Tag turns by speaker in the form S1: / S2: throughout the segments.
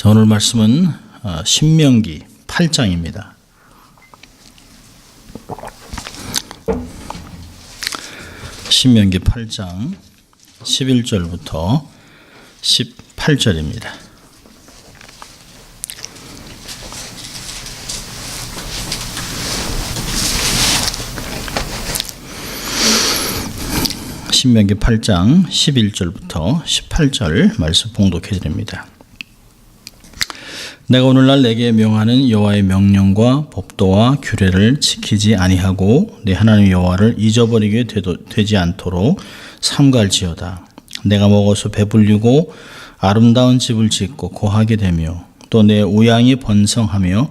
S1: 자, 오늘 말씀은 신명기 8장입니다. 신명기 8장 11절부터 18절입니다. 신명기 8장 11절부터 18절 말씀 봉독해 드립니다. 내가 오늘날 내게 명하는 여호와의 명령과 법도와 규례를 지키지 아니하고 내 하나님 여호와를 잊어버리게 되지 않도록 삼갈지어다. 내가 먹어서 배불리고 아름다운 집을 짓고 거하게 되며 또 내 우양이 번성하며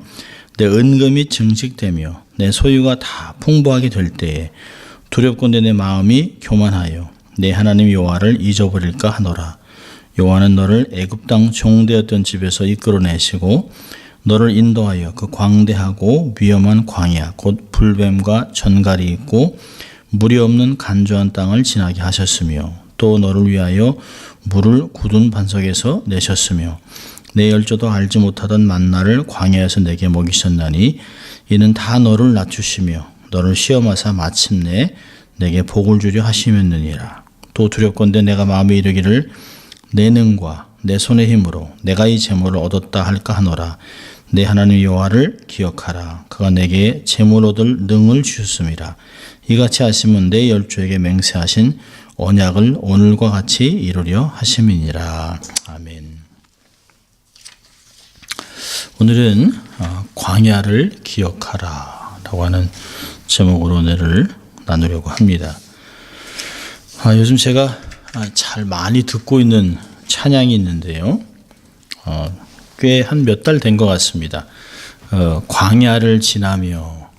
S1: 내 은금이 증식되며 내 소유가 다 풍부하게 될 때에 두렵건대 내 마음이 교만하여 내 하나님 여호와를 잊어버릴까 하노라. 여호와는 너를 애굽 땅 종되었던 집에서 이끌어내시고 너를 인도하여 그 광대하고 위험한 광야 곧 불뱀과 전갈이 있고 물이 없는 간조한 땅을 지나게 하셨으며 또 너를 위하여 물을 굳은 반석에서 내셨으며 내 열조도 알지 못하던 만나를 광야에서 내게 먹이셨나니 이는 다 너를 낮추시며 너를 시험하사 마침내 내게 복을 주려 하심이었느니라. 또 두렵건대 내가 마음에 이르기를 내 능과 내 손의 힘으로 내가 이 재물을 얻었다 할까 하노라. 내 하나님 여호와를 기억하라. 그가 내게 재물 얻을 능을 주셨음이라. 이같이 하시면 내 열조에게 맹세하신 언약을 오늘과 같이 이루려 하심이니라. 아멘. 오늘은 광야를 기억하라 라고 하는 제목으로 은혜를 나누려고 합니다. 요즘 제가 잘 많이 듣고 있는 찬양이 있는데요. 꽤 한 몇 달 된 것 같습니다. 광야를 지나며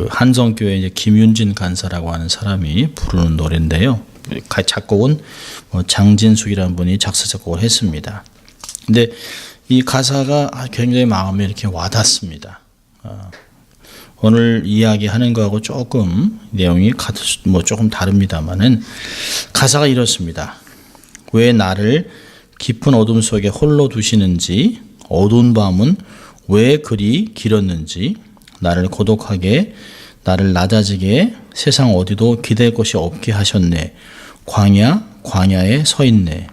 S1: 한성교회 이제 김윤진 간사라고 하는 사람이 부르는 노래인데요. 작곡은 장진숙이라는 분이 작사 작곡을 했습니다. 근데 이 가사가 굉장히 마음에 이렇게 와닿습니다. 오늘 이야기하는 거하고 조금 내용이 조금 다릅니다만은 가사가 이렇습니다. 왜 나를 깊은 어둠 속에 홀로 두시는지, 어두운 밤은 왜 그리 길었는지, 나를 고독하게, 나를 낮아지게 세상 어디도 기댈 곳이 없게 하셨네. 광야에 서 있네.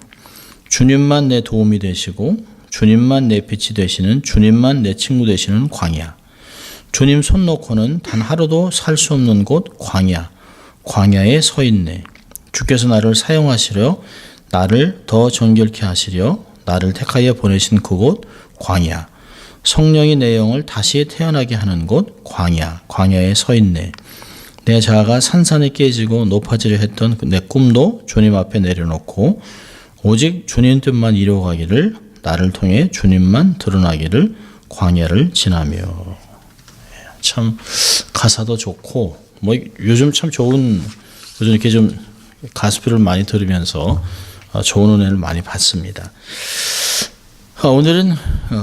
S1: 주님만 내 도움이 되시고, 주님만 내 빛이 되시는, 주님만 내 친구 되시는 광야. 주님 손 놓고는 단 하루도 살 수 없는 곳 광야에 서 있네. 주께서 나를 사용하시려 나를 더 정결케 하시려 나를 택하여 보내신 그곳 광야. 성령이 내 영을 다시 태어나게 하는 곳 광야에 서 있네. 내 자아가 산산에 깨지고 높아지려 했던 내 꿈도 주님 앞에 내려놓고 오직 주님 뜻만 이루어가기를 나를 통해 주님만 드러나기를 광야를 지나며. 참 가사도 좋고 요즘 참 요즘 이렇게 좀 가스펠을 많이 들으면서 좋은 은혜를 많이 받습니다. 오늘은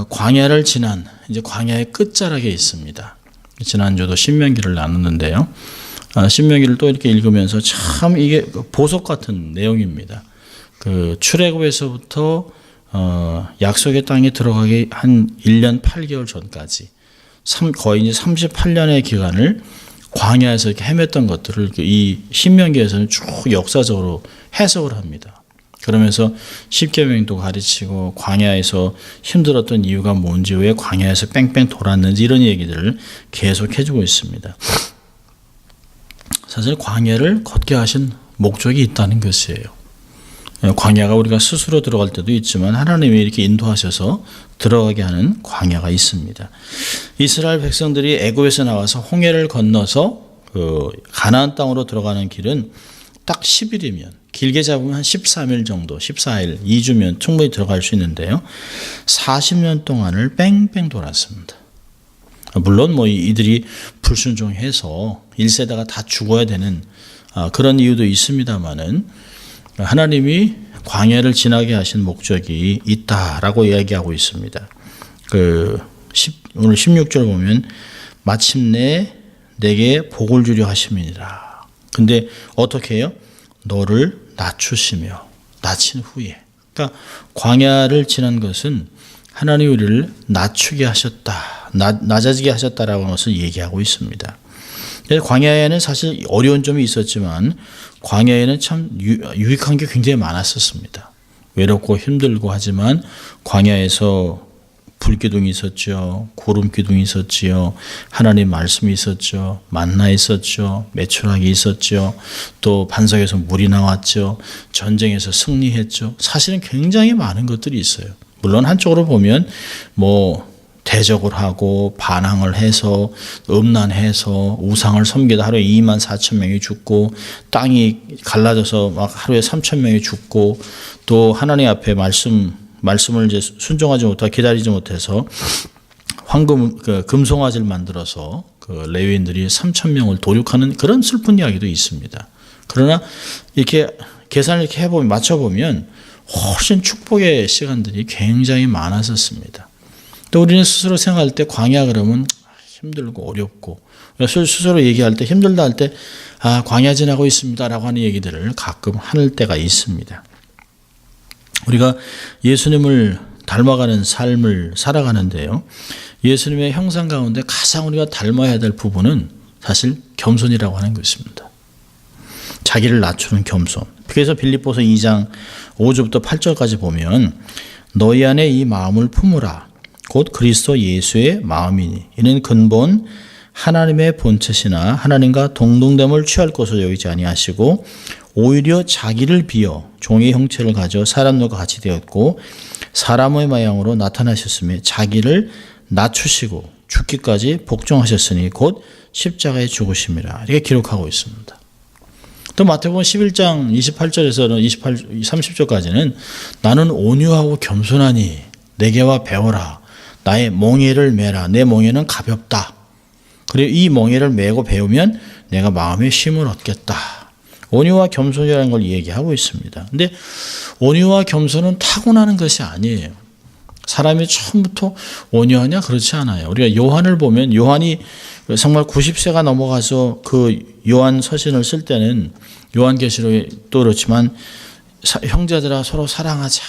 S1: 광야를 지난 이제 광야의 끝자락에 있습니다. 지난주도 신명기를 나눴는데요. 신명기를 또 이렇게 읽으면서 참 이게 보석 같은 내용입니다. 그 출애굽에서부터 약속의 땅에 들어가기 한 1년 8개월 전까지 거의 이제 38년의 기간을 광야에서 이렇게 헤맸던 것들을 이 신명기에서는 쭉 역사적으로 해석을 합니다. 그러면서 십계명도 가르치고 광야에서 힘들었던 이유가 뭔지, 왜 광야에서 뺑뺑 돌았는지 이런 얘기들을 계속 해주고 있습니다. 사실 광야를 걷게 하신 목적이 있다는 것이에요. 광야가 우리가 스스로 들어갈 때도 있지만 하나님이 이렇게 인도하셔서 들어가게 하는 광야가 있습니다. 이스라엘 백성들이 애굽에서 나와서 홍해를 건너서 가나안 땅으로 들어가는 길은 딱 10일이면, 길게 잡으면 한 13일 정도, 14일, 2주면 충분히 들어갈 수 있는데요. 40년 동안을 뺑뺑 돌았습니다. 물론 이들이 불순종해서 1세대가 다 죽어야 되는 그런 이유도 있습니다만은 하나님이 광야를 지나게 하신 목적이 있다라고 이야기하고 있습니다. 오늘 16절 보면 마침내 내게 복을 주려 하심이니라. 근데 어떻게 해요? 너를 낮추시며 낮춘 후에 그러니까 광야를 지난 것은 하나님 우리를 낮추게 하셨다, 낮아지게 하셨다라고 하는 것을 얘기하고 있습니다. 광야에는 사실 어려운 점이 있었지만 광야에는 참 유익한 게 굉장히 많았었습니다. 외롭고 힘들고 하지만 광야에서 불기둥이 있었죠. 구름 기둥이 있었지요. 하나님 말씀이 있었죠. 만나 있었죠. 메추라기 있었죠. 또 반석에서 물이 나왔죠. 전쟁에서 승리했죠. 사실은 굉장히 많은 것들이 있어요. 물론 한쪽으로 보면 대적을 하고 반항을 해서 음란해서 우상을 섬기다 하루에 2만 4천 명이 죽고 땅이 갈라져서 막 하루에 3천 명이 죽고 또 하나님 앞에 말씀을 이제 순종하지 못하고 기다리지 못해서 금송아지를 만들어서 레위인들이 3천 명을 도륙하는 그런 슬픈 이야기도 있습니다. 그러나 이렇게 계산을 이렇게 맞춰보면 훨씬 축복의 시간들이 굉장히 많았었습니다. 또 우리는 스스로 생각할 때 광야 그러면 힘들고 어렵고 스스로 얘기할 때 힘들다 할 때 광야 지나고 있습니다라고 하는 얘기들을 가끔 할 때가 있습니다. 우리가 예수님을 닮아가는 삶을 살아가는데요. 예수님의 형상 가운데 가장 우리가 닮아야 될 부분은 사실 겸손이라고 하는 것입니다. 자기를 낮추는 겸손. 그래서 빌립보서 2장 5절부터 8절까지 보면 너희 안에 이 마음을 품으라. 곧 그리스도 예수의 마음이니 이는 근본 하나님의 본체시나 하나님과 동등됨을 취할 것으로 여기지 아니하시고 오히려 자기를 비어 종의 형체를 가져 사람들과 같이 되었고 사람의 모양으로 나타나셨으며 자기를 낮추시고 죽기까지 복종하셨으니 곧 십자가에 죽으심이라 이렇게 기록하고 있습니다. 또 마태복음 11장 28절에서는 30절까지는 나는 온유하고 겸손하니 내게와 배워라. 나의 멍에를 메라. 내 멍에는 가볍다. 그리고 이 멍에를 메고 배우면 내가 마음의 쉼을 얻겠다. 온유와 겸손이라는 걸 얘기하고 있습니다. 근데 온유와 겸손은 타고나는 것이 아니에요. 사람이 처음부터 온유하냐? 그렇지 않아요. 우리가 요한을 보면 요한이 정말 90세가 넘어가서 그 요한 서신을 쓸 때는 요한계시록도 그렇지만 형제들아 서로 사랑하자.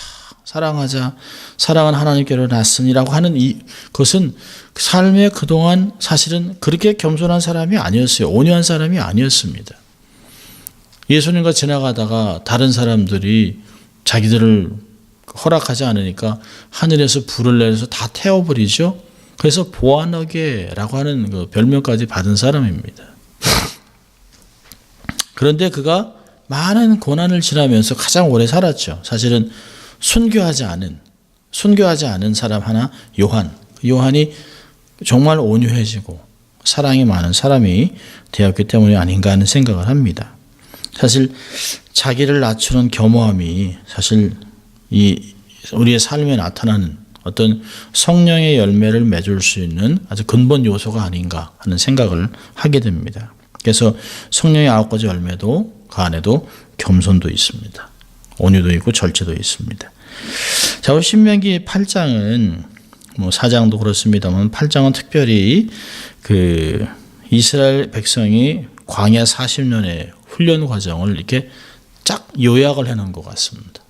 S1: 사랑은 하나님께로 났으니라고 하는 것은 삶의 그동안 사실은 그렇게 겸손한 사람이 아니었어요. 온유한 사람이 아니었습니다. 예수님과 지나가다가 다른 사람들이 자기들을 허락하지 않으니까 하늘에서 불을 내려서 다 태워버리죠. 그래서 보아너게라고 하는 그 별명까지 받은 사람입니다. 그런데 그가 많은 고난을 지나면서 가장 오래 살았죠. 사실은 순교하지 않은 사람 하나 요한이 정말 온유해지고 사랑이 많은 사람이 되었기 때문이 아닌가 하는 생각을 합니다. 사실 자기를 낮추는 겸허함이 사실 우리의 삶에 나타나는 어떤 성령의 열매를 맺을 수 있는 아주 근본 요소가 아닌가 하는 생각을 하게 됩니다. 그래서 성령의 9가지 열매도 그 안에도 겸손도 있습니다. 온유도 있고 절제도 있습니다. 자, 신명기 8장은 4장도 그렇습니다만 8장은 특별히 그 이스라엘 백성이 광야 40년의 훈련 과정을 이렇게 쫙 요약을 해놓은 것 같습니다.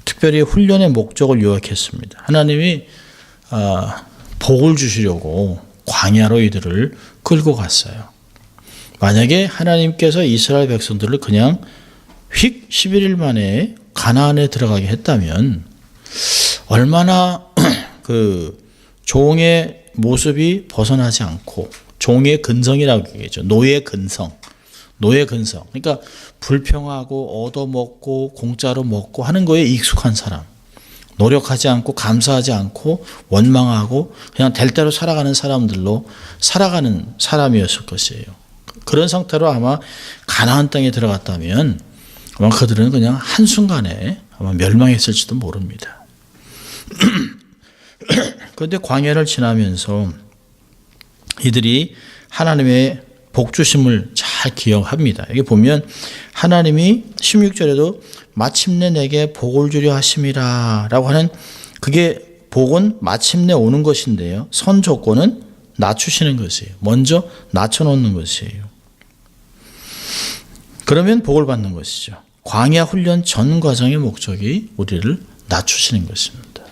S1: 특별히 훈련의 목적을 요약했습니다. 하나님이 복을 주시려고 광야로 이들을 끌고 갔어요. 만약에 하나님께서 이스라엘 백성들을 그냥 휙 11일 만에 가나안에 들어가게 했다면 얼마나 그 종의 모습이 벗어나지 않고 종의 근성이라고 얘기하죠. 노예 근성. 그러니까 불평하고 얻어먹고 공짜로 먹고 하는 거에 익숙한 사람. 노력하지 않고 감사하지 않고 원망하고 그냥 될 대로 살아가는 사람들로 살아가는 사람이었을 것이에요. 그런 상태로 아마 가나안 땅에 들어갔다면 아마 그들은 그냥 한순간에 아마 멸망했을지도 모릅니다. 그런데 광야를 지나면서 이들이 하나님의 복주심을 잘 기억합니다. 여기 보면 하나님이 16절에도 마침내 내게 복을 주려 하심이라 라고 하는 그게 복은 마침내 오는 것인데요. 선 조건은 낮추시는 것이에요. 먼저 낮춰놓는 것이에요. 그러면 복을 받는 것이죠. 광야 훈련 전 과정의 목적이 우리를 낮추시는 것입니다.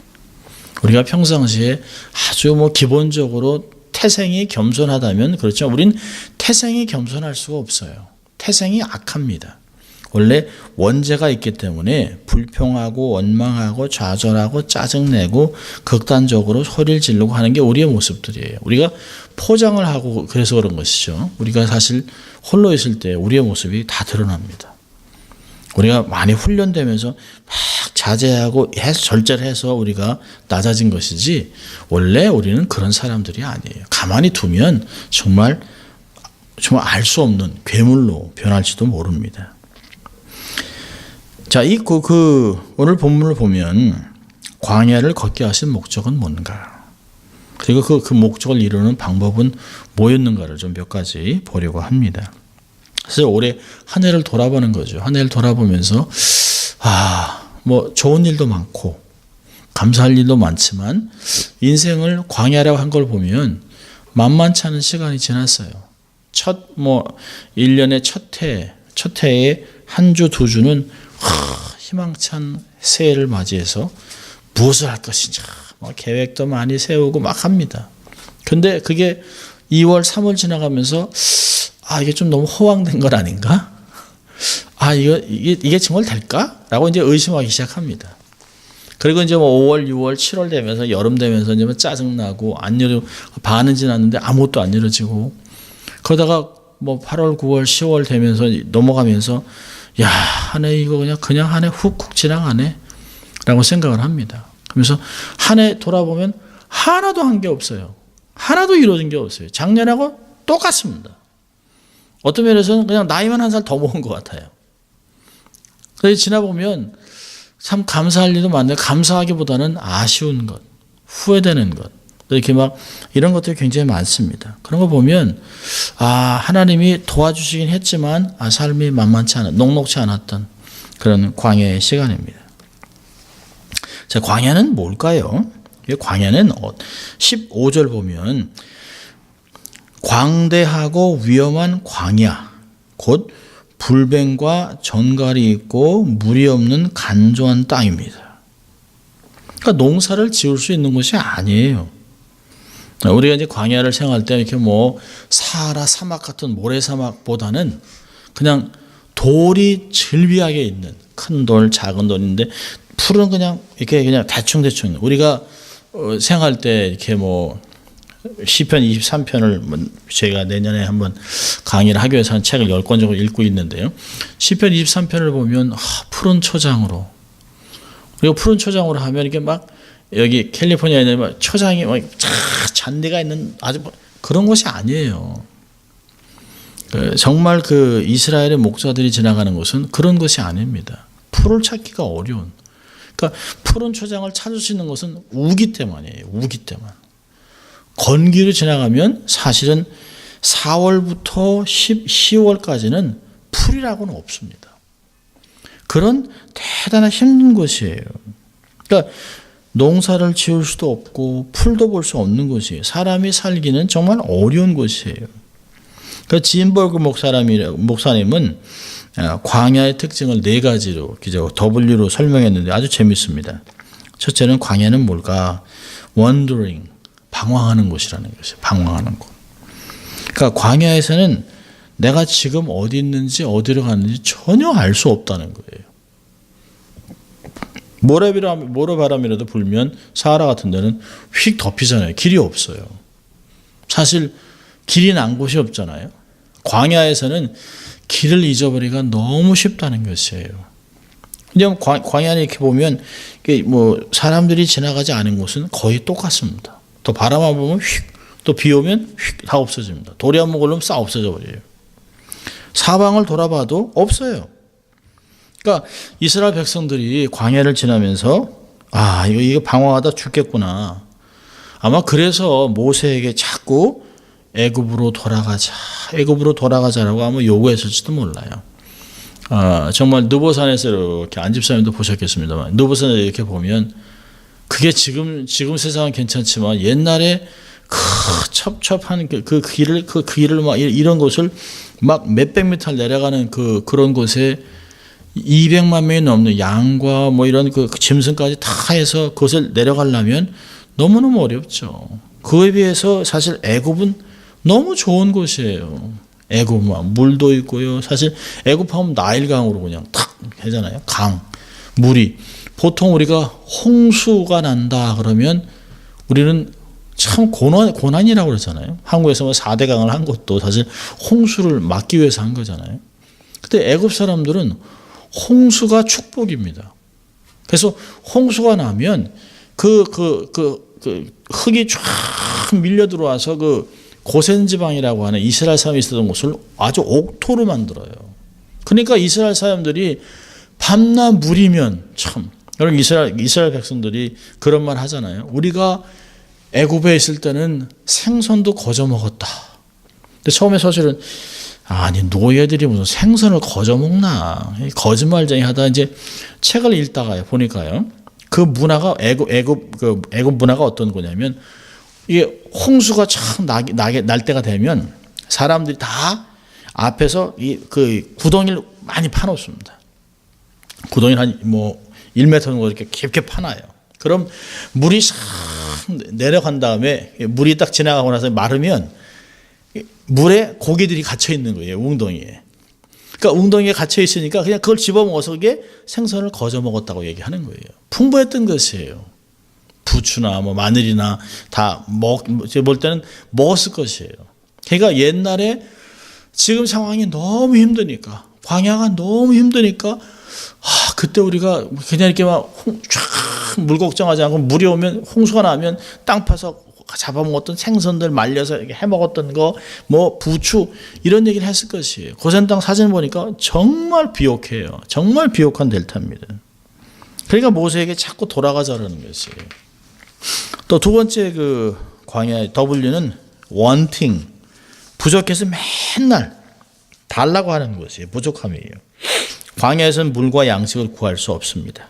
S1: 우리가 평상시에 아주 기본적으로 태생이 겸손하다면 그렇죠. 우린 태생이 겸손할 수가 없어요. 태생이 악합니다. 원래 원죄가 있기 때문에 불평하고 원망하고 좌절하고 짜증내고 극단적으로 소리를 지르고 하는 게 우리의 모습들이에요. 우리가 포장을 하고 그래서 그런 것이죠. 우리가 사실 홀로 있을 때 우리의 모습이 다 드러납니다. 우리가 많이 훈련되면서 막 자제하고 절제를 해서 우리가 낮아진 것이지 원래 우리는 그런 사람들이 아니에요. 가만히 두면 정말 알 수 없는 괴물로 변할지도 모릅니다. 자, 오늘 본문을 보면 광야를 걷게 하신 목적은 뭔가? 그리고 그 목적을 이루는 방법은 뭐였는가를 좀 몇 가지 보려고 합니다. 그래서 올해 한 해를 돌아보는 거죠. 한 해를 돌아보면서 좋은 일도 많고 감사할 일도 많지만 인생을 광야라고 한 걸 보면 만만치 않은 시간이 지났어요. 1년의 첫 해에 한 주, 두 주는 희망찬 새해를 맞이해서 무엇을 할 것인지 계획도 많이 세우고 막 합니다. 근데 그게 2월, 3월 지나가면서 이게 좀 너무 허황된 건 아닌가? 이게 정말 될까? 라고 이제 의심하기 시작합니다. 그리고 이제 5월, 6월, 7월 되면서 여름 되면서 이제 짜증나고 반은 지났는데 아무것도 안 이루어지고 그러다가 8월, 9월, 10월 되면서 넘어가면서 한 해 이거 그냥 한 해 훅훅 지나가네 라고 생각을 합니다. 그러면서 한 해 돌아보면 하나도 한 게 없어요. 하나도 이루어진 게 없어요. 작년하고 똑같습니다. 어떤 면에서는 그냥 나이만 한 살 더 먹은 것 같아요. 그래서 지나보면 참 감사할 일도 많은데 감사하기보다는 아쉬운 것, 후회되는 것, 이렇게 이런 것들이 굉장히 많습니다. 그런 거 보면 하나님이 도와주시긴 했지만 삶이 만만치 않은, 녹록치 않았던 그런 광야의 시간입니다. 자, 광야는 뭘까요? 광야는 15절 보면 광대하고 위험한 광야, 곧 불뱀과 전갈이 있고 물이 없는 간조한 땅입니다. 그러니까 농사를 지을 수 있는 곳이 아니에요. 우리가 이제 광야를 생각할 때 이렇게 사하라 사막 같은 모래사막보다는 그냥 돌이 즐비하게 있는 큰 돌, 작은 돌인데 풀은 그냥 대충 우리가 생각할 때 이렇게 시편 23편을 제가 내년에 한번 강의를 하기 위해서 한 책을 10권 정도 읽고 있는데요. 시편 23편을 보면 푸른 초장으로, 그리고 푸른 초장으로 하면 이렇게 여기 캘리포니아에 있는 초장이 잔디가 있는 아주 그런 곳이 아니에요. 정말 이스라엘의 목자들이 지나가는 곳은 그런 곳이 아닙니다. 풀을 찾기가 어려운. 그러니까 푸른 초장을 찾을 수 있는 것은 우기 때문이에요. 우기 때문. 건기로 지나가면 사실은 4월부터 10월까지는 풀이라고는 없습니다. 그런 대단한 힘든 곳이에요. 그러니까 농사를 지을 수도 없고 풀도 볼 수 없는 곳이에요. 사람이 살기는 정말 어려운 곳이에요. 그 진버그 목사님은 광야의 특징을 4가지로 W로 설명했는데 아주 재밌습니다. 첫째는 광야는 뭘까? Wandering, 방황하는 곳이라는 것이에요. 방황하는 곳. 그러니까 광야에서는 내가 지금 어디 있는지 어디로 가는지 전혀 알 수 없다는 거예요. 모래바람이라도 불면 사하라 같은 데는 휙 덮이잖아요. 길이 없어요. 사실 길이 난 곳이 없잖아요. 광야에서는 길을 잊어버리기가 너무 쉽다는 것이에요. 그냥 광야에 이렇게 보면 사람들이 지나가지 않은 곳은 거의 똑같습니다. 또 바람만 보면 휙, 또 비 오면 휙 다 없어집니다. 돌이 한번 걸리면 싹 없어져 버려요. 사방을 돌아봐도 없어요. 그러니까 이스라엘 백성들이 광야를 지나면서 이거 방황하다 죽겠구나. 아마 그래서 모세에게 자꾸 애굽으로 돌아가자라고 아마 요구했을지도 몰라요. 정말 느보산에서 이렇게 안집사님도 보셨겠습니다만 느보산에 이렇게 보면 그게 지금 세상은 괜찮지만 옛날에 첩첩한 그 길을 이런 곳을 몇백 미터 내려가는 그런 곳에 200만 명이 넘는 양과 뭐 이런 그 짐승까지 다 해서 그것을 내려가려면 너무너무 어렵죠. 그에 비해서 사실 애굽은 너무 좋은 곳이에요. 애굽은 물도 있고요. 사실 애굽하면 나일강으로 그냥 탁 하잖아요. 강, 물이. 보통 우리가 홍수가 난다 그러면 우리는 참 고난이라고 그러잖아요. 한국에서 뭐 4대 강을 한 것도 사실 홍수를 막기 위해서 한 거잖아요. 근데 애굽 사람들은 홍수가 축복입니다. 그래서 홍수가 나면 그 흙이 쫙 밀려 들어와서 그 고센 지방이라고 하는 이스라엘 사람이 있었던 곳을 아주 옥토로 만들어요. 그러니까 이스라엘 사람들이 밤낮 물이면 참 여러분 이스라엘 백성들이 그런 말 하잖아요. 우리가 애굽에 있을 때는 생선도 거저 먹었다. 근데 처음에 사실은 아니 노예들이 무슨 생선을 거저 먹나 거짓말쟁이 하다 이제 책을 읽다가요 보니까요 그 문화가 애굽 문화가 어떤 거냐면 이게 홍수가 참 날 때가 되면 사람들이 다 앞에서 그 구덩이를 많이 파놓습니다. 구덩이를 한 뭐 1m 정도 이렇게 깊게 파놔요. 그럼 물이 싹 내려간 다음에 물이 딱 지나가고 나서 마르면 물에 고기들이 갇혀 있는 거예요. 웅덩이에. 그러니까 웅덩이에 갇혀 있으니까 그냥 그걸 집어먹어서 그게 생선을 거저 먹었다고 얘기하는 거예요. 풍부했던 것이에요. 부추나 뭐 마늘이나 다 제가 볼 때는 먹었을 것이에요. 그러니까 옛날에 지금 상황이 너무 힘드니까 광야가 너무 힘드니까 그때 우리가 그냥 이렇게 막 물 걱정하지 않고 물이 오면 홍수가 나면 땅 파서 잡아먹었던 생선들 말려서 이렇게 해먹었던 거 뭐 부추 이런 얘기를 했을 것이에요. 고센 땅 사진 보니까 정말 비옥해요. 정말 비옥한 델타입니다. 그러니까 모세에게 자꾸 돌아가자라는 것이에요. 또 두 번째 그 광야의 W는 wanting 부족해서 맨날 달라고 하는 것이에요. 부족함이에요. 광야에서는 물과 양식을 구할 수 없습니다.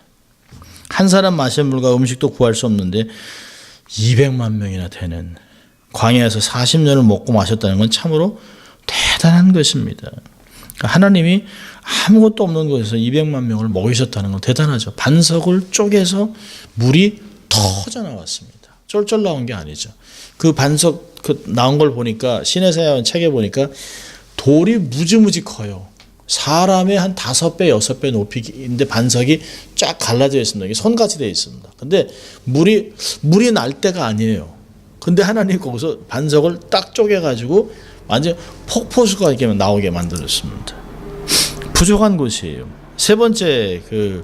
S1: 한 사람 마실 물과 음식도 구할 수 없는데 200만 명이나 되는 광야에서 40년을 먹고 마셨다는 건 참으로 대단한 것입니다. 하나님이 아무것도 없는 곳에서 200만 명을 먹이셨다는 건 대단하죠. 반석을 쪼개서 물이 터져 나왔습니다. 쫄쫄 나온 게 아니죠. 그 반석 나온 걸 보니까 시내사야 책에 보니까 돌이 무지무지 커요. 사람의 한 5배, 6배 높이인데 반석이 쫙 갈라져 있습니다. 이게 손같이 되어 있습니다. 근데 물이 날 때가 아니에요. 근데 하나님 거기서 반석을 딱 쪼개가지고 완전 폭포수가 이렇게 나오게 만들었습니다. 부족한 곳이에요. 세 번째 그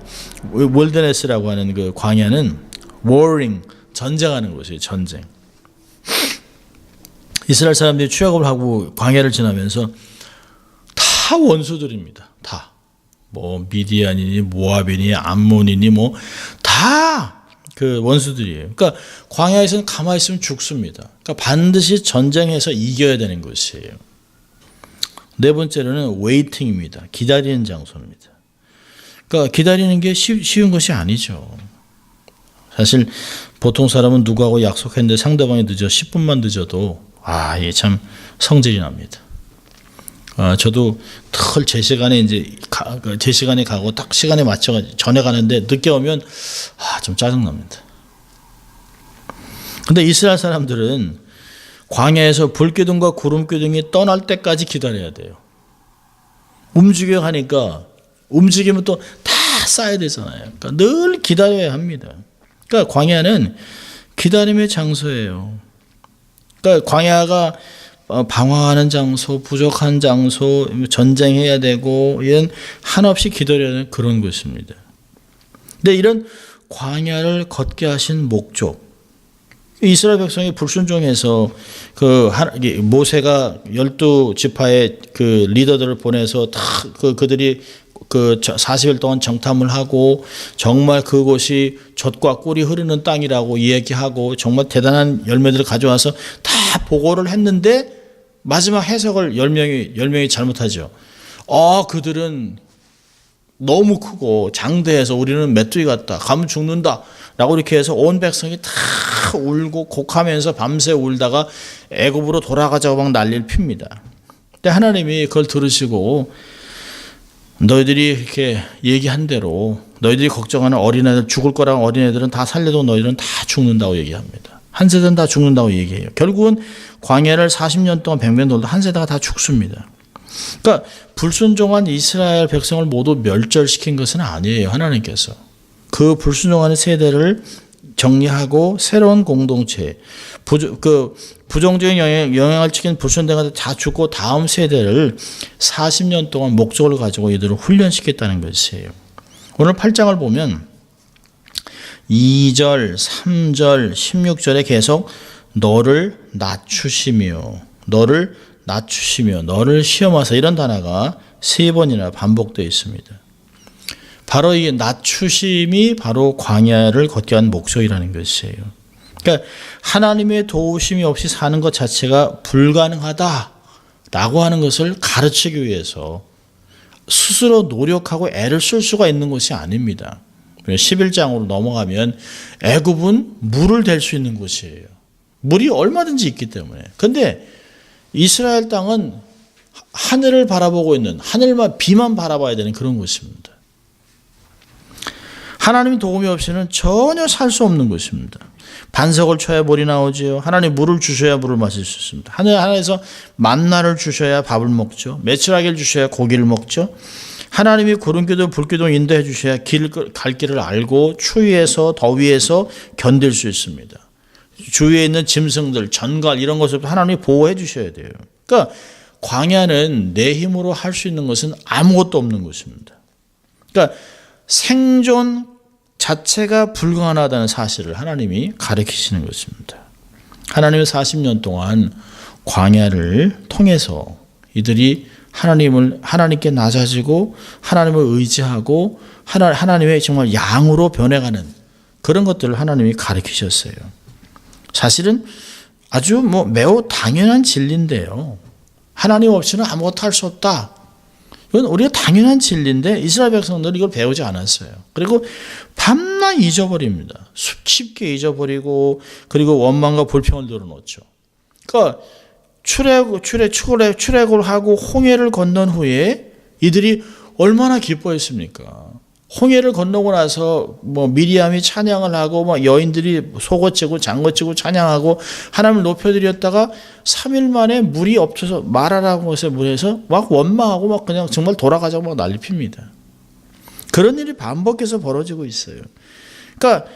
S1: 월드네스라고 하는 그 광야는 warring, 전쟁하는 곳이에요. 전쟁. 이스라엘 사람들이 출애굽을 하고 광야를 지나면서 다 원수들입니다. 다. 뭐 미디안이니 모압이니 암몬이니 뭐 다 그 원수들이에요. 그러니까 광야에서는 가만히 있으면 죽습니다. 그러니까 반드시 전쟁해서 이겨야 되는 것이에요. 네 번째로는 웨이팅입니다. 기다리는 장소입니다. 그러니까 기다리는 게 쉬운 것이 아니죠. 사실 보통 사람은 누구하고 약속했는데 상대방이 늦어 10분만 늦어도 이게 참 성질이 납니다. 저도 털 제 시간에 제 시간에 가고 딱 시간에 맞춰 전에 가는데 늦게 오면 좀 짜증납니다. 근데 이스라엘 사람들은 광야에서 불기둥과 구름기둥이 떠날 때까지 기다려야 돼요. 움직여 가니까 움직이면 또 다 쌓여야 되잖아요. 그러니까 늘 기다려야 합니다. 그러니까 광야는 기다림의 장소예요. 그러니까 광야가 방황하는 장소, 부족한 장소, 전쟁해야 되고 이런 한없이 기다려야 하는 그런 곳입니다. 근데 이런 광야를 걷게 하신 목적, 이스라엘 백성이 불순종해서 모세가 12지파의 그 리더들을 보내서 다 그들이 40일 동안 정탐을 하고 정말 그곳이 젖과 꿀이 흐르는 땅이라고 이야기하고 정말 대단한 열매들을 가져와서 다 보고를 했는데 마지막 해석을 10명이 잘못하죠. 그들은 너무 크고 장대해서 우리는 메뚜기 같다. 가면 죽는다. 라고 이렇게 해서 온 백성이 다 울고 곡하면서 밤새 울다가 애굽으로 돌아가자고 막 난리를 핍니다. 근데 하나님이 그걸 들으시고 너희들이 이렇게 얘기한 대로 너희들이 걱정하는 어린애들 죽을 거라는 어린애들은 다 살려도 너희들은 다 죽는다고 얘기합니다. 한 세대는 다 죽는다고 얘기해요. 결국은 광야를 40년 동안 뱅뱅 돌도 한 세대가 다 죽습니다. 그러니까 불순종한 이스라엘 백성을 모두 멸절시킨 것은 아니에요. 하나님께서. 그 불순종하는 세대를 정리하고 새로운 공동체, 부정적인 영향을 치킨 불순종자들 다 죽고 다음 세대를 40년 동안 목적을 가지고 이들을 훈련시켰다는 것이에요. 오늘 8장을 보면 2절, 3절, 16절에 계속 너를 낮추시며 너를 시험하사 이런 단어가 3번이나 반복되어 있습니다. 바로 이 낮추심이 바로 광야를 걷게 한 목적이라는 것이에요. 그러니까 하나님의 도우심이 없이 사는 것 자체가 불가능하다라고 하는 것을 가르치기 위해서 스스로 노력하고 애를 쓸 수가 있는 것이 아닙니다. 11장으로 넘어가면 애굽은 물을 댈 수 있는 곳이에요. 물이 얼마든지 있기 때문에. 그런데 이스라엘 땅은 하늘을 바라보고 있는 하늘만 비만 바라봐야 되는 그런 곳입니다. 하나님의 도움이 없이는 전혀 살 수 없는 것입니다. 반석을 쳐야 물이 나오지요. 하나님 물을 주셔야 물을 마실 수 있습니다. 하나님께서 만나를 주셔야 밥을 먹죠. 메추라기를 주셔야 고기를 먹죠. 하나님이 구름기둥 불기둥 인도해 주셔야 갈 길을 알고 추위에서 더위에서 견딜 수 있습니다. 주위에 있는 짐승들, 전갈 이런 것을 하나님이 보호해 주셔야 돼요. 그러니까 광야는 내 힘으로 할 수 있는 것은 아무것도 없는 것입니다. 그러니까 생존 자체가 불가능하다는 사실을 하나님이 가르치시는 것입니다. 하나님은 40년 동안 광야를 통해서 이들이 하나님께 낮아지고 하나님을 의지하고 하나님의 정말 양으로 변해가는 그런 것들을 하나님이 가르치셨어요. 사실은 아주 매우 당연한 진리인데요. 하나님 없이는 아무것도 할 수 없다. 이건 우리가 당연한 진리인데 이스라엘 백성들은 이걸 배우지 않았어요. 그리고 밤낮 잊어버립니다. 쉽게 잊어버리고 그리고 원망과 불평을 늘어놓죠. 그러니까 출애굽을 하고 홍해를 건넌 후에 이들이 얼마나 기뻐했습니까? 홍해를 건너고 나서 미리암이 찬양을 하고 여인들이 속옷지고 장거치고 찬양하고 하나님을 높여드렸다가 3일 만에 물이 없어서 마라라고 해서 물에서 막 원망하고 그냥 정말 돌아가자고 난리 핍니다. 그런 일이 반복해서 벌어지고 있어요. 그러니까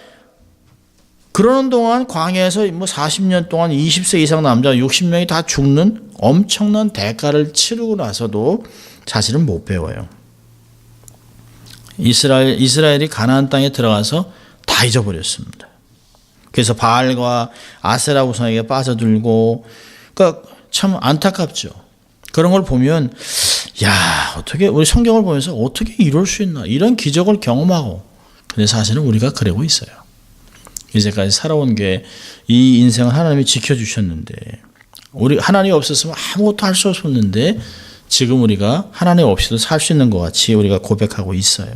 S1: 그러는 동안 광야에서 40년 동안 20세 이상 남자 60명이 다 죽는 엄청난 대가를 치르고 나서도 사실은 못 배워요. 이스라엘이 가나안 땅에 들어가서 다 잊어버렸습니다. 그래서 바알과 아세라 우상에게 빠져들고, 그러니까 참 안타깝죠. 그런 걸 보면, 어떻게 우리 성경을 보면서 어떻게 이럴 수 있나 이런 기적을 경험하고, 근데 사실은 우리가 그러고 있어요. 이제까지 살아온 게 이 인생을 하나님이 지켜주셨는데, 우리 하나님 없었으면 아무것도 할 수 없었는데. 지금 우리가 하나님 없이도 살 수 있는 것 같이 우리가 고백하고 있어요.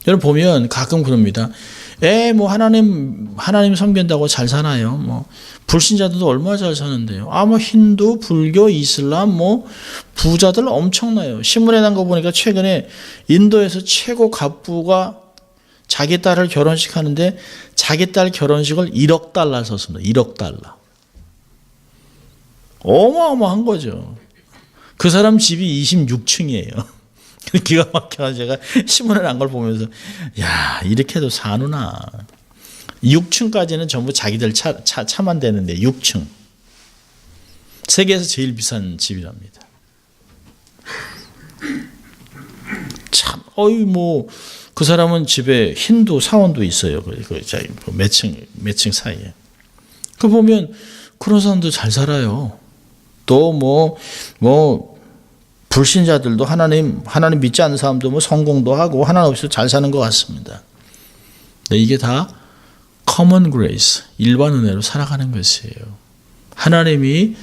S1: 여러분 보면 가끔 그럽니다. 하나님 섬긴다고 잘 사나요? 불신자들도 얼마나 잘 사는데요. 힌두, 불교, 이슬람, 부자들 엄청나요. 신문에 난 거 보니까 최근에 인도에서 최고 갑부가 자기 딸을 결혼식 하는데 자기 딸 결혼식을 1억 달러 썼습니다. 1억 달러. 어마어마한 거죠. 그 사람 집이 26층이에요. 기가 막혀서 제가 신문에 난 걸 보면서 이렇게도 사누나. 6층까지는 전부 자기들 차만 되는데 6층. 세계에서 제일 비싼 집이랍니다. 참 그 사람은 집에 힌두 사원도 있어요. 몇 층 사이에. 그 보면 그런 사람도 잘 살아요. 또 불신자들도 하나님 믿지 않는 사람도 성공도 하고 하나님 없이도 잘 사는 것 같습니다. 이게 다 common grace, 일반 은혜로 살아가는 것이에요. 하나님이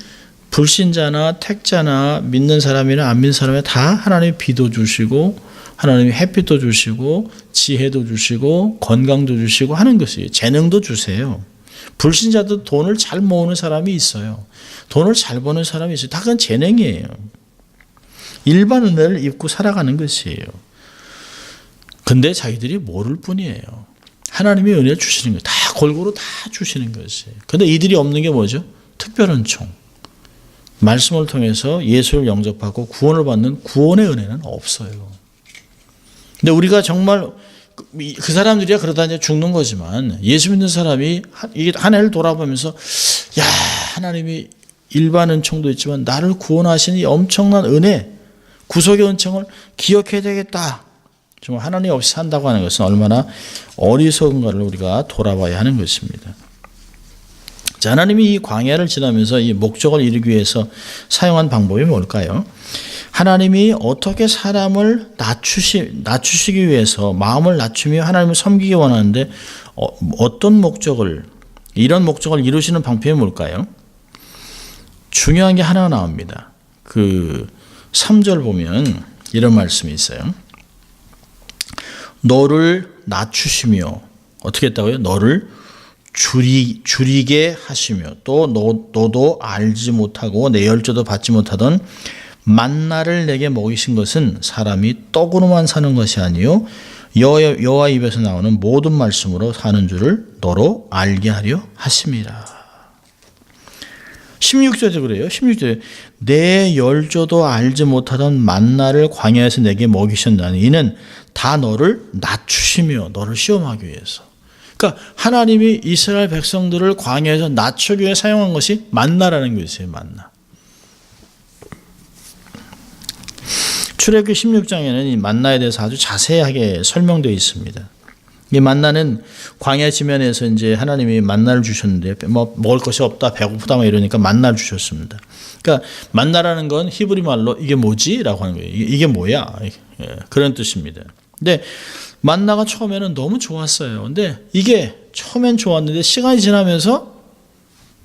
S1: 불신자나 택자나 믿는 사람이나 안 믿는 사람에 다 하나님이 비도 주시고 하나님이 햇빛도 주시고 지혜도 주시고 건강도 주시고 하는 것이에요. 재능도 주세요. 불신자도 돈을 잘 모으는 사람이 있어요. 돈을 잘 버는 사람이 있어요. 다 그건 재능이에요. 일반 은혜를 입고 살아가는 것이에요. 근데 자기들이 모를 뿐이에요. 하나님이 은혜를 주시는 거예요. 다 골고루 다 주시는 것이에요. 근데 이들이 없는 게 뭐죠? 특별한 총. 말씀을 통해서 예수를 영접하고 구원을 받는 구원의 은혜는 없어요. 근데 우리가 정말 그 사람들이야 그러다 이제 죽는 거지만 예수 믿는 사람이 한 해를 돌아보면서 야, 하나님이 일반 은총도 있지만 나를 구원하신 이 엄청난 은혜, 구속의 은총을 기억해야 되겠다. 정말 하나님 없이 산다고 하는 것은 얼마나 어리석은가를 우리가 돌아봐야 하는 것입니다. 자, 하나님이 이 광야를 지나면서 이 목적을 이루기 위해서 사용한 방법이 뭘까요? 하나님이 어떻게 사람을 낮추시기 위해서 마음을 낮추며 하나님을 섬기기 원하는데 어떤 목적을, 이런 목적을 이루시는 방법이 뭘까요? 중요한 게 하나 나옵니다. 그 3절 보면 이런 말씀이 있어요. 너를 낮추시며 어떻게 했다고요? 너를 줄이게 하시며 또 너도 알지 못하고 내 열조도 받지 못하던 만나를 내게 먹이신 것은 사람이 떡으로만 사는 것이 아니요 여호와 입에서 나오는 모든 말씀으로 사는 줄을 너로 알게 하려 하심이라. 16절에 그래요. 16절에 내 열조도 알지 못하던 만나를 광야에서 내게 먹이셨나니 이는 다 너를 낮추시며 너를 시험하기 위해서. 그러니까 하나님이 이스라엘 백성들을 광야에서 낮추기 위해 사용한 것이 만나라는 것이에요. 만나. 출애굽기 16장에는 이 만나에 대해서 아주 자세하게 설명되어 있습니다. 이 만나는 광야 지면에서 이제 하나님이 만나를 주셨는데 뭐 먹을 것이 없다, 배고프다 막 이러니까 만나를 주셨습니다. 그러니까 만나라는 건 히브리 말로 이게 뭐지라고 하는 거예요. 이게 뭐야? 그런 뜻입니다. 근데 만나가 처음에는 너무 좋았어요. 근데 이게 처음엔 좋았는데 시간이 지나면서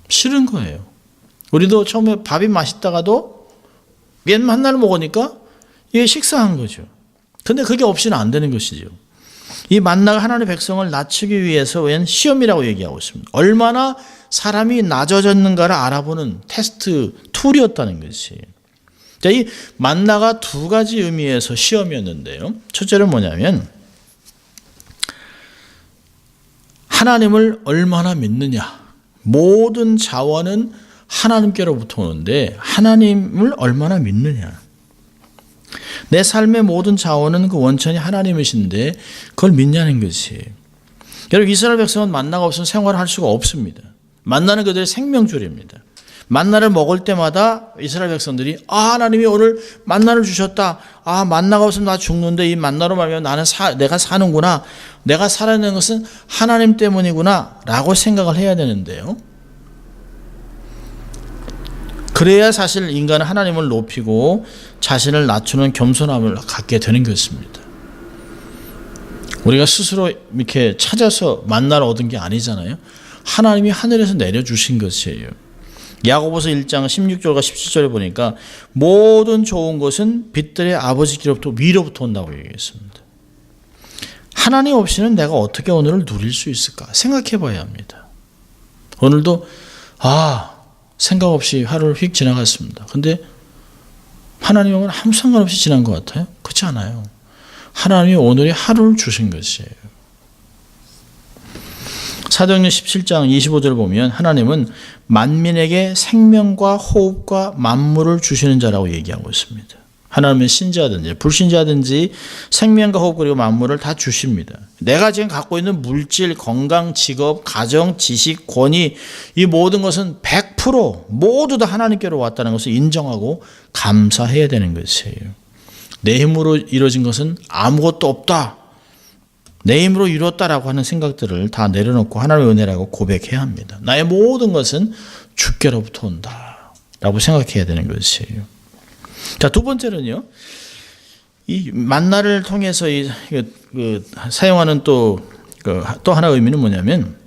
S1: 싫은 거예요. 우리도 처음에 밥이 맛있다가도 옛 만나를 먹으니까 이게 식상한 거죠. 근데 그게 없이는 안 되는 것이죠. 이 만나가 하나님의 백성을 낮추기 위해서 웬 시험이라고 얘기하고 있습니다. 얼마나 사람이 낮아졌는가를 알아보는 테스트 툴이었다는 것이. 이 만나가 두 가지 의미에서 시험이었는데요. 첫째는 뭐냐면 하나님을 얼마나 믿느냐. 모든 자원은 하나님께로부터 오는데 하나님을 얼마나 믿느냐. 내 삶의 모든 자원은 그 원천이 하나님이신데 그걸 믿냐는 것이에요. 여러분 이스라엘 백성은 만나가 없으면 생활을 할 수가 없습니다. 만나는 그들의 생명줄입니다. 만나를 먹을 때마다 이스라엘 백성들이 하나님이 오늘 만나를 주셨다. 만나가 없으면 나 죽는데 이 만나로 말하면 내가 사는구나. 내가 살아내는 것은 하나님 때문이구나 라고 생각을 해야 되는데요. 그래야 사실 인간은 하나님을 높이고 자신을 낮추는 겸손함을 갖게 되는 것입니다. 우리가 스스로 이렇게 찾아서 만나를 얻은 게 아니잖아요. 하나님이 하늘에서 내려주신 것이에요. 야고보서 1장 16절과 17절에 보니까 모든 좋은 것은 빛들의 아버지께로부터 위로부터 온다고 얘기했습니다. 하나님 없이는 내가 어떻게 오늘을 누릴 수 있을까 생각해 봐야 합니다. 오늘도 생각 없이 하루를 휙 지나갔습니다. 근데 하나님은 아무 상관없이 지난 것 같아요? 그렇지 않아요. 하나님이 오늘의 하루를 주신 것이에요. 사도행전 17장 25절 보면 하나님은 만민에게 생명과 호흡과 만물을 주시는 자라고 얘기하고 있습니다. 하나님은 신자든지 불신자든지 생명과 호흡 그리고 만물을 다 주십니다. 내가 지금 갖고 있는 물질, 건강, 직업, 가정, 지식, 권위 이 모든 것은 100% 모두 다 하나님께로 왔다는 것을 인정하고 감사해야 되는 것이에요. 내 힘으로 이루어진 것은 아무것도 없다. 내 힘으로 이루었다라고 하는 생각들을 다 내려놓고 하나님의 은혜라고 고백해야 합니다. 나의 모든 것은 주께로부터 온다 라고 생각해야 되는 것이에요. 자, 두 번째는요. 이 만나를 통해서 사용하는 또 하나 의미는 뭐냐면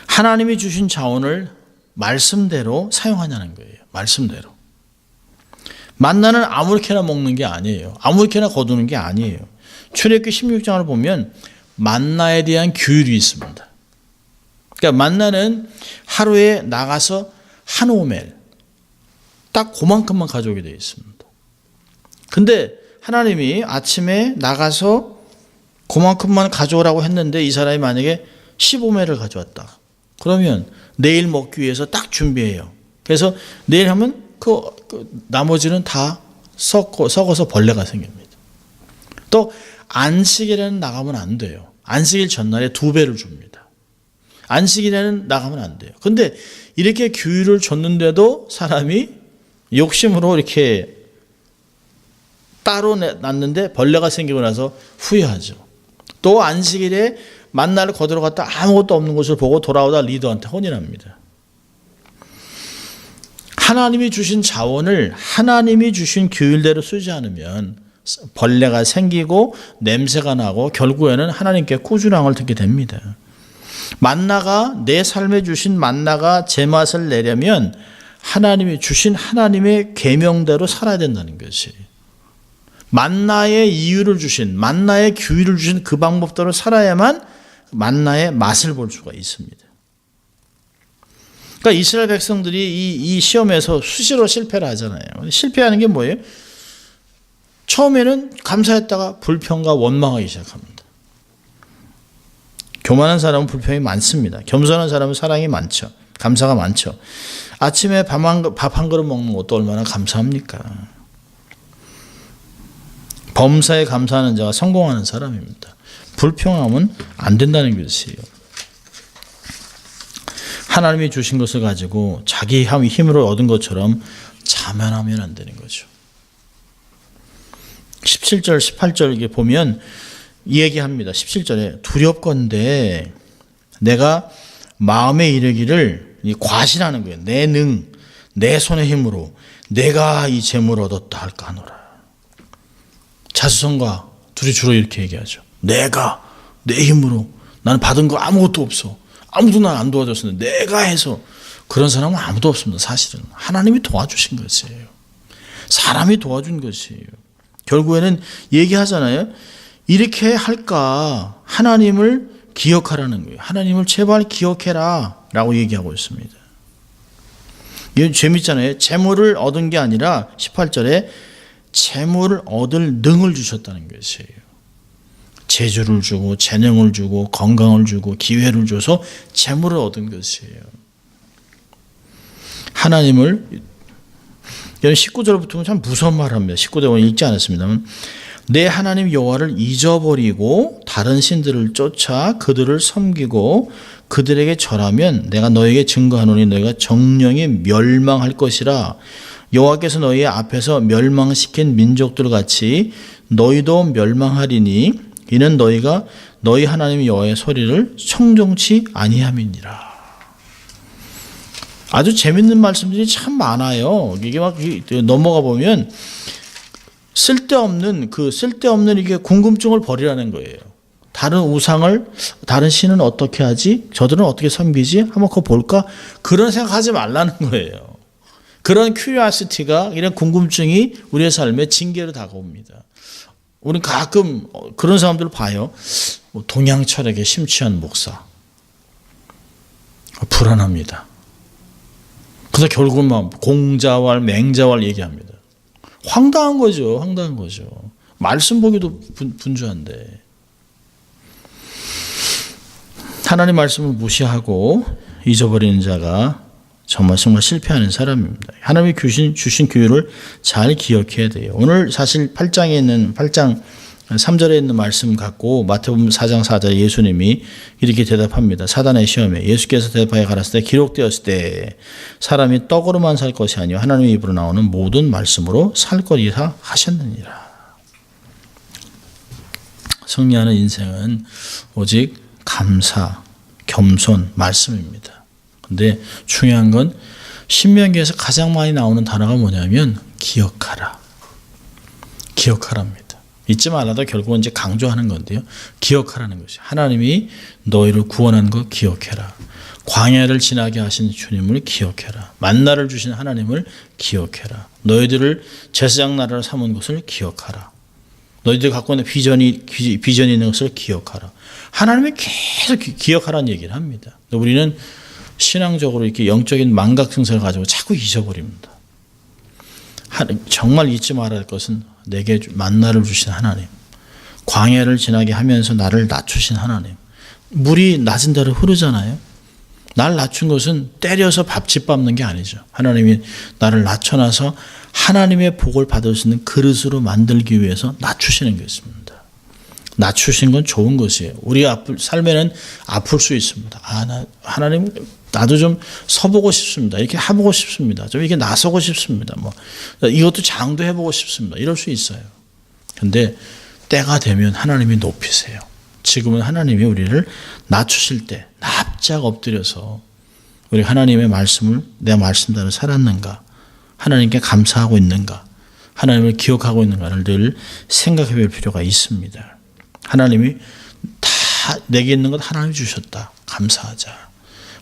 S1: 하나님이 주신 자원을 말씀대로 사용하냐는 거예요. 말씀대로. 만나는 아무렇게나 먹는 게 아니에요. 아무렇게나 거두는 게 아니에요. 출애굽기 16장을 보면 만나에 대한 규율이 있습니다. 그러니까 만나는 하루에 나가서 한 오멜 딱 그만큼만 가져오게 되어 있습니다. 근데 하나님이 아침에 나가서 그만큼만 가져오라고 했는데 이 사람이 만약에 15매를 가져왔다. 그러면 내일 먹기 위해서 딱 준비해요. 그래서 내일 하면 그 나머지는 다 썩어서 벌레가 생깁니다. 또 안식일에는 나가면 안 돼요. 안식일 전날에 2배를 줍니다. 안식일에는 나가면 안 돼요. 근데 이렇게 규율을 줬는데도 사람이 욕심으로 이렇게 따로 놨는데 벌레가 생기고 나서 후회하죠. 또 안식일에 만나를 거두러 갔다 아무것도 없는 것을 보고 돌아오다 리더한테 혼이 납니다. 하나님이 주신 자원을 하나님이 주신 규율대로 쓰지 않으면 벌레가 생기고 냄새가 나고 결국에는 하나님께 꾸준함을 듣게 됩니다. 만나가 내 삶에 주신 만나가 제맛을 내려면 하나님이 주신 하나님의 계명대로 살아야 된다는 것이. 만나의 이유를 주신 만나의 규율을 주신 그 방법대로 살아야만 만나의 맛을 볼 수가 있습니다. 그러니까 이스라엘 백성들이 이 시험에서 수시로 실패를 하잖아요. 실패하는 게 뭐예요? 처음에는 감사했다가 불평과 원망하기 시작합니다. 교만한 사람은 불평이 많습니다. 겸손한 사람은 사랑이 많죠. 감사가 많죠. 아침에 밥 한 그릇 먹는 것도 얼마나 감사합니까? 범사에 감사하는 자가 성공하는 사람입니다. 불평하면 안 된다는 것이에요. 하나님이 주신 것을 가지고 자기 힘으로 얻은 것처럼 자만하면 안 되는 거죠. 17절, 18절 이게 보면 이 얘기합니다. 17절에 두렵건대 내가 마음에 이르기를 과신하는 거예요. 내 능, 내 손의 힘으로 내가 이 재물을 얻었다 할까 하노라. 자수성가 둘이 주로 이렇게 얘기하죠. 내가 내 힘으로 나는 받은 거 아무것도 없어. 아무도 난 안 도와줬었는데 내가 해서 그런 사람은 아무도 없습니다. 사실은 하나님이 도와주신 것이에요. 사람이 도와준 것이에요. 결국에는 얘기하잖아요. 이렇게 할까 하나님을 기억하라는 거예요. 하나님을 제발 기억해라 라고 얘기하고 있습니다. 이건 재밌잖아요. 재물을 얻은 게 아니라 18절에 재물을 얻을 능을 주셨다는 것이에요. 재주를 주고 재능을 주고 건강을 주고 기회를 줘서 재물을 얻은 것이에요. 하나님을 19절부터는 참 무서운 말을 합니다. 19절은 읽지 않았습니다만 내 하나님 여호와를 잊어버리고 다른 신들을 쫓아 그들을 섬기고 그들에게 절하면 내가 너에게 증거하노니 너희가 정령이 멸망할 것이라. 여호와께서 너희 앞에서 멸망시킨 민족들 같이 너희도 멸망하리니 이는 너희가 너희 하나님 여호와의 소리를 청종치 아니함이니라. 아주 재밌는 말씀들이 참 많아요. 이게 막 넘어가 보면 쓸데없는 이게 궁금증을 버리라는 거예요. 다른 우상을 다른 신은 어떻게 하지? 저들은 어떻게 섬기지? 한번 그거 볼까? 그런 생각하지 말라는 거예요. 그런 큐리오시티가 이런 궁금증이 우리의 삶에 징계로 다가옵니다. 우리는 가끔 그런 사람들을 봐요. 동양 철학에 심취한 목사. 불안합니다. 그래서 결국은 막 공자왈, 맹자왈 얘기합니다. 황당한 거죠. 황당한 거죠. 말씀 보기도 분주한데. 하나님 말씀을 무시하고 잊어버리는 자가 정말 실패하는 사람입니다. 하나님이 주신 규율을 잘 기억해야 돼요. 오늘 사실 8장 3절에 있는 말씀 갖고 마태복음 4장 4절에 예수님이 이렇게 대답합니다. 사단의 시험에 예수께서 대답하여 가라사대 기록되었을 때 사람이 떡으로만 살 것이 아니요 하나님의 입으로 나오는 모든 말씀으로 살 거리라 하셨느니라. 승리하는 인생은 오직 감사, 겸손, 말씀입니다. 근데 중요한 건 신명기에서 가장 많이 나오는 단어가 뭐냐면 기억하라. 기억하랍니다. 잊지 말라도 결국은 이제 강조하는 건데요. 기억하라는 것이. 하나님이 너희를 구원한 거 기억해라. 광야를 지나게 하신 주님을 기억해라. 만나를 주신 하나님을 기억해라. 너희들을 제사장 나라로 삼은 것을 기억하라. 너희들이 갖고 있는 비전이 있는 것을 기억하라. 하나님이 계속 기억하라는 얘기를 합니다. 우리는 신앙적으로 이렇게 영적인 망각 증세를 가지고 자꾸 잊어버립니다. 정말 잊지 말아야 할 것은 내게 만나를 주신 하나님, 광야를 지나게 하면서 나를 낮추신 하나님. 물이 낮은 데로 흐르잖아요. 날 낮춘 것은 때려서 밥집 밟는 게 아니죠. 하나님이 나를 낮춰놔서 하나님의 복을 받을 수 있는 그릇으로 만들기 위해서 낮추시는 것입니다. 낮추신 건 좋은 것이에요. 우리 삶에는 아플 수 있습니다. 하나님, 나도 좀 서보고 싶습니다. 이렇게 해보고 싶습니다. 좀 이렇게 나서고 싶습니다. 이것도 장도 해보고 싶습니다. 이럴 수 있어요. 근데 때가 되면 하나님이 높이세요. 지금은 하나님이 우리를 낮추실 때 납작 엎드려서 우리 하나님의 말씀을 내 말씀대로 살았는가, 하나님께 감사하고 있는가, 하나님을 기억하고 있는가를 늘 생각해 볼 필요가 있습니다. 하나님이 다 내게 있는 것 하나님이 주셨다. 감사하자.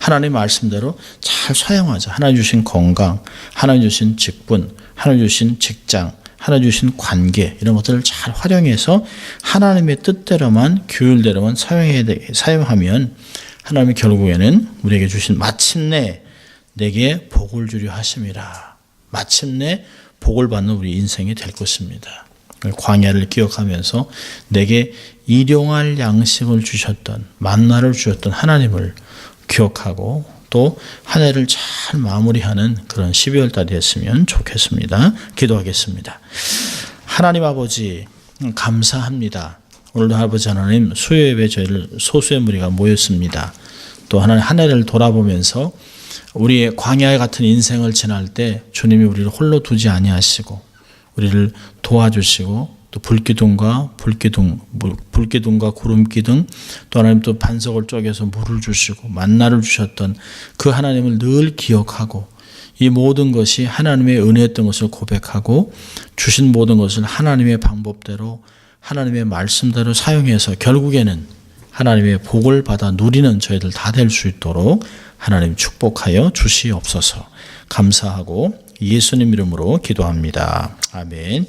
S1: 하나님 말씀대로 잘 사용하자. 하나님 주신 건강, 하나님 주신 직분, 하나님 주신 직장, 하나님 주신 관계, 이런 것들을 잘 활용해서 하나님의 뜻대로만, 규율대로만 사용하면 하나님이 결국에는 우리에게 주신 마침내 내게 복을 주려 하심이라. 마침내 복을 받는 우리 인생이 될 것입니다. 광야를 기억하면서 내게 일용할 양식을 주셨던, 만나를 주셨던 하나님을 기억하고 또 한 해를 잘 마무리하는 그런 12월 달이 됐으면 좋겠습니다. 기도하겠습니다. 하나님 아버지, 감사합니다. 오늘도 아버지 하나님, 수요예배 저희를 소수의 무리가 모였습니다. 또 하나님 한 해를 돌아보면서 우리의 광야 같은 인생을 지날 때 주님이 우리를 홀로 두지 아니하시고 우리를 도와주시고, 또 불기둥과 구름기둥, 또 하나님 또 반석을 쪼개서 물을 주시고 만나를 주셨던 그 하나님을 늘 기억하고, 이 모든 것이 하나님의 은혜였던 것을 고백하고 주신 모든 것을 하나님의 방법대로, 하나님의 말씀대로 사용해서 결국에는 하나님의 복을 받아 누리는 저희들 다 될 수 있도록 하나님 축복하여 주시옵소서. 감사하고 예수님 이름으로 기도합니다. 아멘.